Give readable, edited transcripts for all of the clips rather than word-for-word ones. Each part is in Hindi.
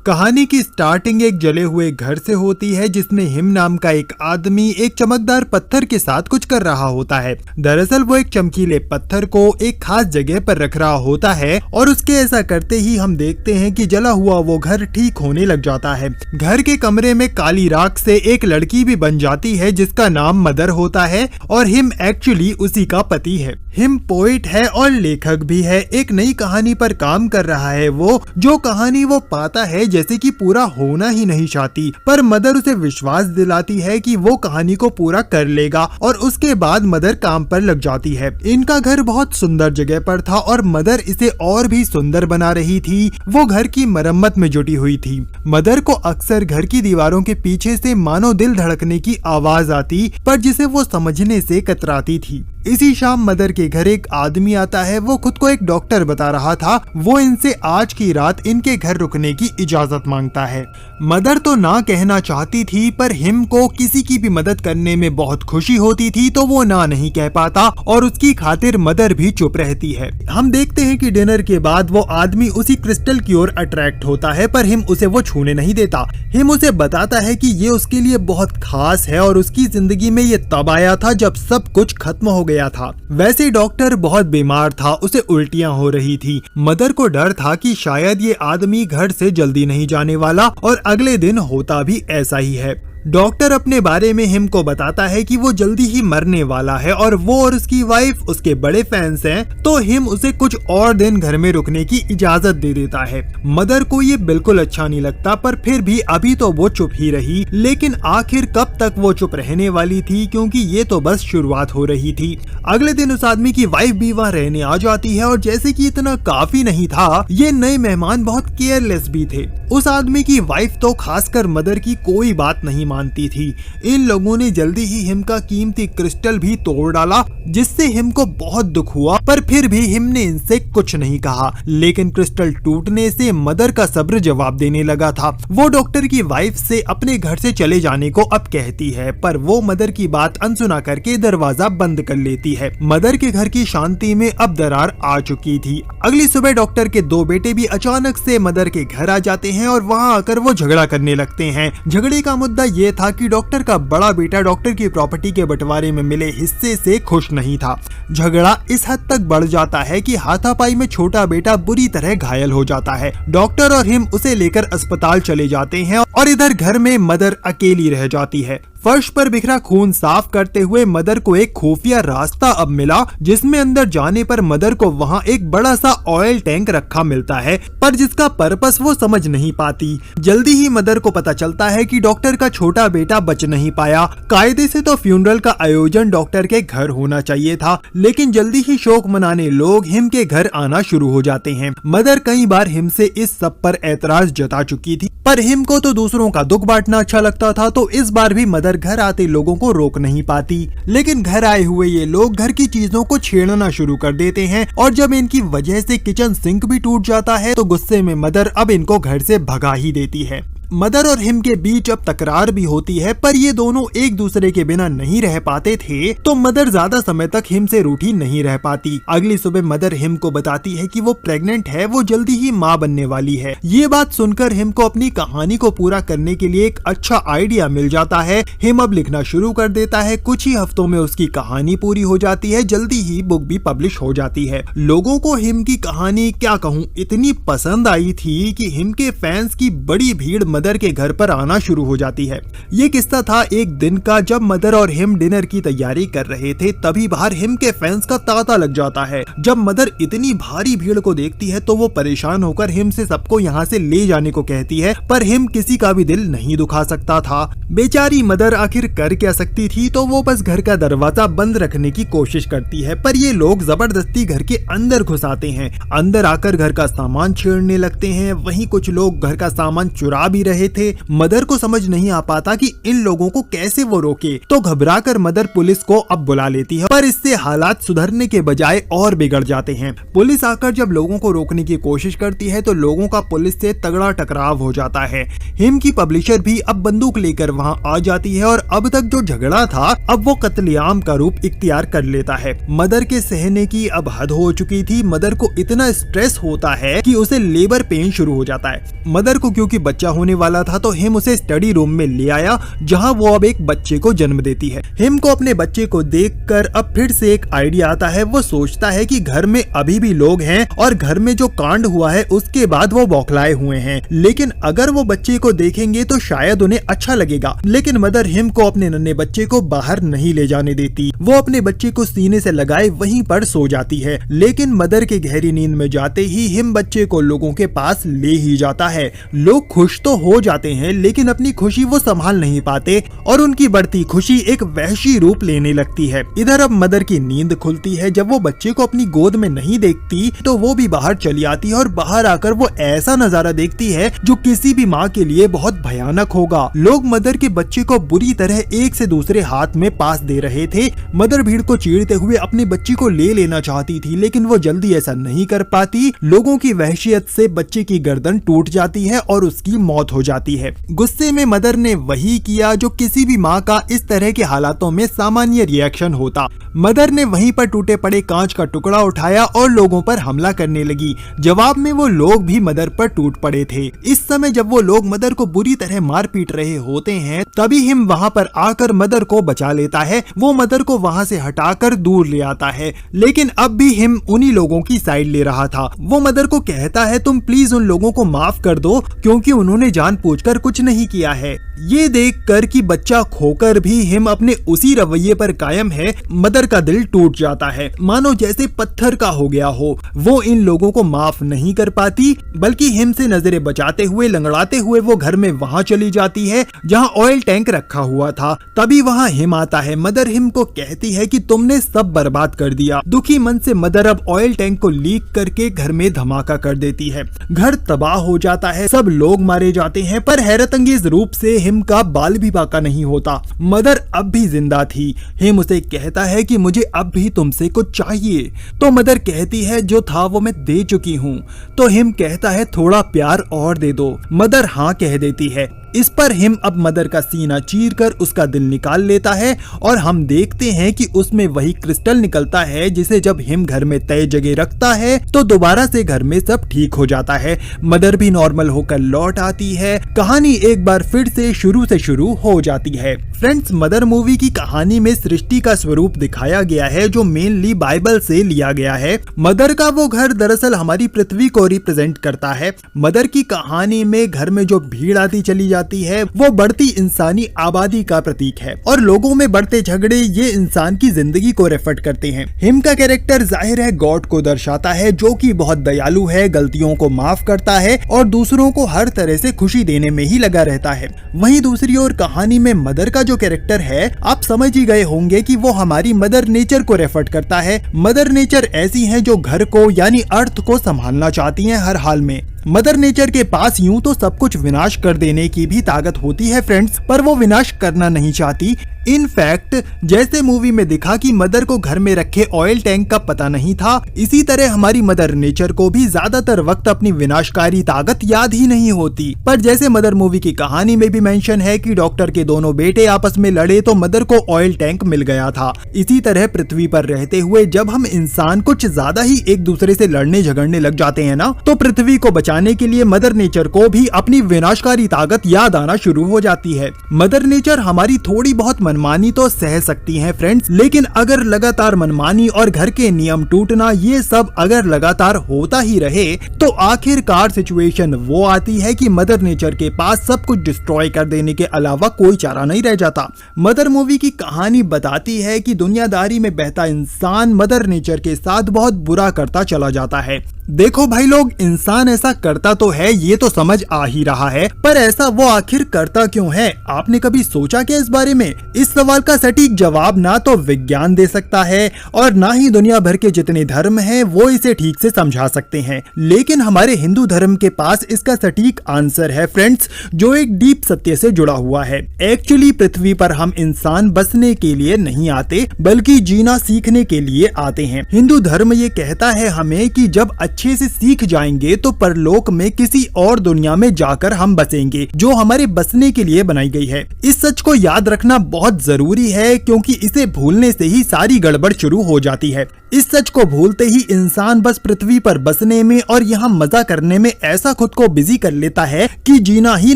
कहानी की स्टार्टिंग एक जले हुए घर से होती है जिसमें हिम नाम का एक आदमी एक चमकदार पत्थर के साथ कुछ कर रहा होता है। दरअसल वो एक चमकीले पत्थर को एक खास जगह पर रख रहा होता है और उसके ऐसा करते ही हम देखते हैं कि जला हुआ वो घर ठीक होने लग जाता है। घर के कमरे में काली राख से एक लड़की भी बन जाती है जिसका नाम मदर होता है और हिम एक्चुअली उसी का पति है। हिम पोइट है और लेखक भी है। एक नई कहानी पर काम कर रहा है वो, जो कहानी वो पाता है जैसे कि पूरा होना ही नहीं चाहती, पर मदर उसे विश्वास दिलाती है कि वो कहानी को पूरा कर लेगा और उसके बाद मदर काम पर लग जाती है। इनका घर बहुत सुंदर जगह पर था और मदर इसे और भी सुंदर बना रही थी। वो घर की मरम्मत में जुटी हुई थी। मदर को अक्सर घर की दीवारों के पीछे से मानो दिल धड़कने की आवाज आती, पर जिसे वो समझने से कतराती थी। इसी शाम मदर के घर एक आदमी आता है। वो खुद को एक डॉक्टर बता रहा था। वो इनसे आज की रात इनके घर रुकने की इजाजत मांगता है। मदर तो ना कहना चाहती थी, पर हिम को किसी की भी मदद करने में बहुत खुशी होती थी तो वो ना नहीं कह पाता और उसकी खातिर मदर भी चुप रहती है। हम देखते हैं कि डिनर के बाद वो आदमी उसी क्रिस्टल की ओर अट्रैक्ट होता है, पर हिम उसे वो छूने नहीं देता। हिम उसे बताता है कि ये उसके लिए बहुत खास है और उसकी जिंदगी में ये तब आया था जब सब कुछ खत्म हो गया था। वैसे डॉक्टर बहुत बीमार था, उसे उल्टियां हो रही थी। मदर को डर था कि शायद ये आदमी घर से जल्दी नहीं जाने वाला और अगले दिन होता भी ऐसा ही है। डॉक्टर अपने बारे में हिम को बताता है कि वो जल्दी ही मरने वाला है और वो और उसकी वाइफ उसके बड़े फैंस हैं, तो हिम उसे कुछ और दिन घर में रुकने की इजाजत दे देता है। मदर को ये बिल्कुल अच्छा नहीं लगता, पर फिर भी अभी तो वो चुप ही रही। लेकिन आखिर कब तक वो चुप रहने वाली थी, क्योंकि ये तो बस शुरुआत हो रही थी। अगले दिन उस आदमी की वाइफ भी वहाँ रहने आ जाती है और जैसे कि इतना काफी नहीं था, ये नए मेहमान बहुत केयरलेस भी थे। उस आदमी की वाइफ तो खासकर मदर की कोई बात नहीं मानती थी। इन लोगों ने जल्दी ही हिम का कीमती क्रिस्टल भी तोड़ डाला, जिससे हिम को बहुत दुख हुआ, पर फिर भी हिम ने इनसे कुछ नहीं कहा। लेकिन क्रिस्टल टूटने से मदर का सब्र जवाब देने लगा था। वो डॉक्टर की वाइफ से अपने घर से चले जाने को अब कहती है, पर वो मदर की बात अनसुना करके दरवाजा बंद कर लेती है। मदर के घर की शांति में अब दरार आ चुकी थी। अगली सुबह डॉक्टर के दो बेटे भी अचानक से मदर के घर आ जाते हैं और वहाँ आकर वो झगड़ा करने लगते हैं। झगड़े का मुद्दा ये था कि डॉक्टर का बड़ा बेटा डॉक्टर की प्रॉपर्टी के बंटवारे में मिले हिस्से से खुश नहीं था। झगड़ा इस हद तक बढ़ जाता है कि हाथापाई में छोटा बेटा बुरी तरह घायल हो जाता है। डॉक्टर और हिम उसे लेकर अस्पताल चले जाते हैं और इधर घर में मदर अकेली रह जाती है। फर्श पर बिखरा खून साफ करते हुए मदर को एक खुफिया रास्ता अब मिला, जिसमें अंदर जाने पर मदर को वहाँ एक बड़ा सा ऑयल टैंक रखा मिलता है, पर जिसका पर्पस वो समझ नहीं पाती। जल्दी ही मदर को पता चलता है कि डॉक्टर का छोटा बेटा बच नहीं पाया। कायदे से तो फ्यूनरल का आयोजन डॉक्टर के घर होना चाहिए था, लेकिन जल्दी ही शोक मनाने लोग हिम के घर आना शुरू हो जाते हैं। मदर कई बार हिम से इस सब पर ऐतराज जता चुकी थी, पर हिम को तो दूसरों का दुख बांटना अच्छा लगता था, तो इस बार भी मदर घर आते लोगों को रोक नहीं पाती। लेकिन घर आए हुए ये लोग घर की चीजों को छेड़ना शुरू कर देते हैं और जब इनकी वजह से किचन सिंक भी टूट जाता है तो गुस्से में मदर अब इनको घर से भगा ही देती है। मदर और हिम के बीच अब तकरार भी होती है, पर ये दोनों एक दूसरे के बिना नहीं रह पाते थे, तो मदर ज्यादा समय तक हिम से रूठी नहीं रह पाती। अगली सुबह मदर हिम को बताती है कि वो प्रेग्नेंट है, वो जल्दी ही माँ बनने वाली है। ये बात सुनकर हिम को अपनी कहानी को पूरा करने के लिए एक अच्छा आइडिया मिल जाता है। हिम अब लिखना शुरू कर देता है। कुछ ही हफ्तों में उसकी कहानी पूरी हो जाती है। जल्दी ही बुक भी पब्लिश हो जाती है। लोगों को हिम की कहानी क्या कहूँ इतनी पसंद आई थी कि हिम के फैंस की बड़ी भीड़ मदर के घर पर आना शुरू हो जाती है। ये किस्सा था एक दिन का, जब मदर और हिम डिनर की तैयारी कर रहे थे, तभी बाहर हिम के फैंस का तांता लग जाता है। जब मदर इतनी भारी भीड़ को देखती है तो वो परेशान होकर हिम से सबको यहाँ से ले जाने को कहती है, पर हिम किसी का भी दिल नहीं दुखा सकता था। बेचारी मदर आखिर कर क्या सकती थी, तो वो बस घर का दरवाजा बंद रखने की कोशिश करती है, पर ये लोग जबरदस्ती घर के अंदर घुस आते हैं। अंदर आकर घर का सामान छेड़ने लगते हैं। वहीं कुछ लोग घर का सामान चुरा भी रहे थे। मदर को समझ नहीं आ पाता कि इन लोगों को कैसे वो रोके, तो घबराकर मदर पुलिस को अब बुला लेती है, पर इससे हालात सुधरने के बजाय और बिगड़ जाते हैं। पुलिस आकर जब लोगों को रोकने की कोशिश करती है तो लोगों का पुलिस से तगड़ा टकराव हो जाता है। हिम की पब्लिशर भी अब बंदूक लेकर वहां आ जाती है और अब तक जो झगड़ा था अब वो कत्लेआम का रूप इख्तियार कर लेता है। मदर के सहने की अब हद हो चुकी थी। मदर को इतना स्ट्रेस होता है कि उसे लेबर पेन शुरू हो जाता है। मदर को क्योंकि बच्चा होने वाला था तो हिम उसे स्टडी रूम में ले आया, जहां वो अब एक बच्चे को जन्म देती है। हिम को अपने बच्चे को देखकर अब फिर से एक आइडिया आता है। वो सोचता है कि घर में अभी भी लोग हैं और घर में जो कांड हुआ है उसके बाद वो बौखलाए हुए हैं, लेकिन अगर वो बच्चे को देखेंगे तो शायद उन्हें अच्छा लगेगा। लेकिन मदर हिम को अपने नन्हे बच्चे को बाहर नहीं ले जाने देती। वो अपने बच्चे को सीने से लगाए वहीं पर सो जाती है, लेकिन मदर के गहरी नींद में जाते ही हिम बच्चे को लोगों के पास ले ही जाता है। लोग खुश तो हो जाते हैं, लेकिन अपनी खुशी वो संभाल नहीं पाते और उनकी बढ़ती खुशी एक वहशी रूप लेने लगती है। इधर अब मदर की नींद खुलती है। जब वो बच्चे को अपनी गोद में नहीं देखती तो वो भी बाहर चली आती है और बाहर आकर वो ऐसा नजारा देखती है जो किसी भी माँ के लिए बहुत भयानक होगा। लोग मदर के बच्चे को बुरी तरह एक से दूसरे हाथ में पास दे रहे थे। मदर भीड़ को चीरते हुए अपने बच्चे को ले लेना चाहती थी, लेकिन वो जल्दी ऐसा नहीं कर पाती। लोगों की वहशियत से बच्चे की गर्दन टूट जाती है और उसकी मौत हो जाती है। गुस्से में मदर ने वही किया जो किसी भी माँ का इस तरह के हालातों में सामान्य रिएक्शन होता। मदर ने वहीं पर टूटे पड़े कांच का टुकड़ा उठाया और लोगों पर हमला करने लगी। जवाब में वो लोग भी मदर पर टूट पड़े थे। इस समय जब वो लोग मदर को बुरी तरह मार पीट रहे होते हैं तभी हिम वहाँ पर आकर मदर को बचा लेता है। वो मदर को वहाँ से हटाकर दूर ले आता है, लेकिन अब भी हिम उन्हीं लोगों की साइड ले रहा था। वो मदर को कहता है तुम प्लीज उन लोगों को माफ कर दो क्योंकि उन्होंने जानबूझकर कुछ नहीं किया है। ये देखकर कि बच्चा खोकर भी हिम अपने उसी रवैये पर कायम है, मदर का दिल टूट जाता है, मानो जैसे पत्थर का हो गया हो। वो इन लोगों को माफ नहीं कर पाती, बल्कि हिम से नजरें बचाते हुए लंगड़ाते हुए वो घर में वहाँ चली जाती है जहाँ ऑयल टैंक रखा हुआ था। तभी वहाँ हिम आता है। मदर हिम को कहती है कि तुमने सब बर्बाद कर दिया। दुखी मन से मदर अब ऑयल टैंक को लीक करके घर में धमाका कर देती है। घर तबाह हो जाता है, सब लोग मारे जाते हैं, पर हैरत अंगेज रूप से हिम का बाल भी बाका नहीं होता। मदर अब भी जिंदा थी। हिम उसे कहता है कि मुझे अब भी तुमसे कुछ चाहिए, तो मदर कहती है जो था वो मैं दे चुकी हूँ। तो हिम कहता है थोड़ा प्यार और दे दो। मदर हाँ कह देती है। इस पर हिम अब मदर का सीना चीरकर उसका दिल निकाल लेता है और हम देखते हैं कि उसमें वही क्रिस्टल निकलता है जिसे जब हिम घर में तय जगह रखता है तो दोबारा से घर में सब ठीक हो जाता है। मदर भी नॉर्मल होकर लौट आती है। कहानी एक बार फिर से शुरू हो जाती है। फ्रेंड्स, मदर मूवी की कहानी में सृष्टि का स्वरूप दिखाया गया है जो मेनली बाइबल से लिया गया है। मदर का वो घर दरअसल हमारी पृथ्वी को रिप्रेजेंट करता है। मदर की कहानी में घर में जो भीड़ आती चली जाती है वो बढ़ती इंसानी आबादी का प्रतीक है और लोगों में बढ़ते झगड़े ये इंसान की जिंदगी को रेफर करते हैं। हिम का कैरेक्टर जाहिर है गॉड को दर्शाता है जो कि बहुत दयालु है, गलतियों को माफ करता है और दूसरों को हर तरह से खुशी देने में ही लगा रहता है। वहीं दूसरी ओर कहानी में मदर का जो कैरेक्टर है आप समझ ही गए होंगे कि वो हमारी मदर नेचर को रेफर करता है। मदर नेचर ऐसी है जो घर को यानी अर्थ को संभालना चाहती है हर हाल में। मदर नेचर के पास यूं तो सब कुछ विनाश कर देने की भी ताकत होती है फ्रेंड्स, पर वो विनाश करना नहीं चाहती। इनफैक्ट जैसे मूवी में दिखा कि मदर को घर में रखे ऑयल टैंक का पता नहीं था, इसी तरह हमारी मदर नेचर को भी ज्यादातर वक्त अपनी विनाशकारी ताकत याद ही नहीं होती। पर जैसे मदर मूवी की कहानी में भी मेंशन है कि डॉक्टर के दोनों बेटे आपस में लड़े तो मदर को ऑयल टैंक मिल गया था। इसी तरह पृथ्वी पर रहते हुए जब हम इंसान कुछ ज्यादा ही एक दूसरे से लड़ने झगड़ने लग जाते हैं ना, तो पृथ्वी को बचाने के लिए मदर नेचर को भी अपनी विनाशकारी ताकत याद आना शुरू हो जाती है। मदर नेचर हमारी थोड़ी बहुत मनमानी तो सह सकती है फ्रेंड्स, लेकिन अगर लगातार मनमानी और घर के नियम टूटना ये सब अगर लगातार होता ही रहे तो आखिरकार सिचुएशन वो आती है कि मदर नेचर के पास सब कुछ डिस्ट्रॉय कर देने के अलावा कोई चारा नहीं रह जाता। मदर मूवी की कहानी बताती है कि दुनियादारी में बहता इंसान मदर नेचर के साथ बहुत बुरा करता चला जाता है। देखो भाई लोग, इंसान ऐसा करता तो है, ये तो समझ आ ही रहा है, पर ऐसा वो आखिर करता क्यों है? आपने कभी सोचा क्या इस बारे में? इस सवाल का सटीक जवाब ना तो विज्ञान दे सकता है और ना ही दुनिया भर के जितने धर्म हैं वो इसे ठीक से समझा सकते हैं, लेकिन हमारे हिंदू धर्म के पास इसका सटीक आंसर है फ्रेंड्स, जो एक डीप सत्य से जुड़ा हुआ है। एक्चुअली पृथ्वी पर हम इंसान बसने के लिए नहीं आते, बल्कि जीना सीखने के लिए आते हैं। हिंदू धर्म ये कहता है हमें कि जब अच्छे से सीख जाएंगे तो परलोक में किसी और दुनिया में जाकर हम बसेंगे, जो हमारे बसने के लिए बनाई गई है। इस सच को याद रखना बहुत जरूरी है, क्योंकि इसे भूलने से ही सारी गड़बड़ शुरू हो जाती है। इस सच को भूलते ही इंसान बस पृथ्वी पर बसने में और यहाँ मजा करने में ऐसा खुद को बिजी कर लेता है कि जीना ही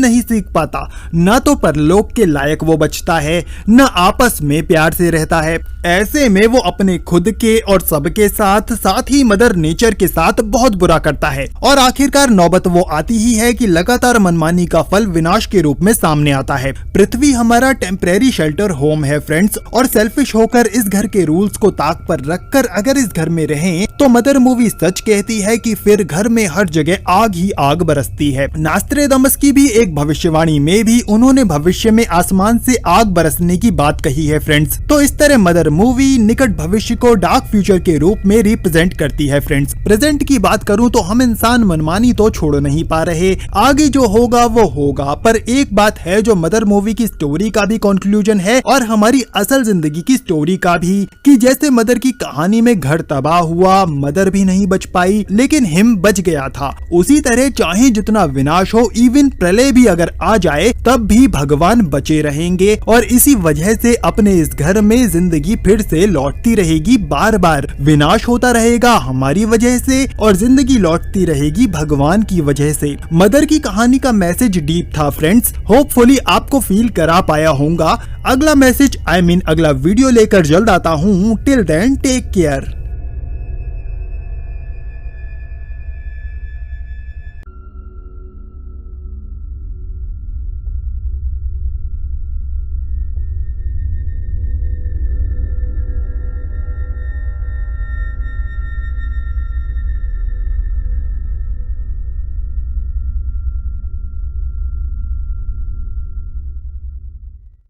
नहीं सीख पाता। न तो परलोक के लायक वो बचता है, न आपस में प्यार से रहता है। ऐसे में वो अपने खुद के और सबके साथ ही मदर नेचर के साथ बहुत बुरा करता है, और आखिरकार नौबत वो आती ही है कि लगातार मनमानी का फल विनाश के रूप में सामने आता है। पृथ्वी हमारा टेम्परेरी शेल्टर होम है फ्रेंड्स, और सेल्फिश होकर इस घर के रूल्स को ताक पर रखकर अगर इस घर में रहें तो मदर मूवी सच कहती है कि फिर घर में हर जगह आग ही आग बरसती है। नास्ट्रेदामस की भी एक भविष्यवाणी में भी उन्होंने भविष्य में आसमान से आग बरसने की बात कही है फ्रेंड्स। तो इस तरह मदर मूवी निकट भविष्य को डार्क फ्यूचर के रूप में रिप्रेजेंट करती है फ्रेंड्स। प्रेजेंट की बात करूं तो हम इंसान मनमानी तो छोड़ नहीं पा रहे, आगे जो होगा वो होगा, पर एक बात है जो मदर मूवी की स्टोरी का भी कंक्लूजन है और हमारी असल जिंदगी की स्टोरी का भी, कि जैसे मदर की कहानी में घर तबाह हुआ, मदर भी नहीं बच पाई लेकिन हिम बच गया था, उसी तरह चाहे जितना विनाश हो, इवन प्रलय भी अगर आ जाए तब भी भगवान बचे रहेंगे, और इसी वजह से अपने इस घर में जिंदगी फिर से लौटती रहेगी। बार बार विनाश होता रहेगा हमारी वजह से और जिंदगी लौटती रहेगी भगवान की वजह से। मदर की कहानी का मैसेज डीप था फ्रेंड्स, होपफुली आपको फील करा पाया होगा। अगला मैसेज अगला वीडियो लेकर जल्द आता हूँ। Till then take care.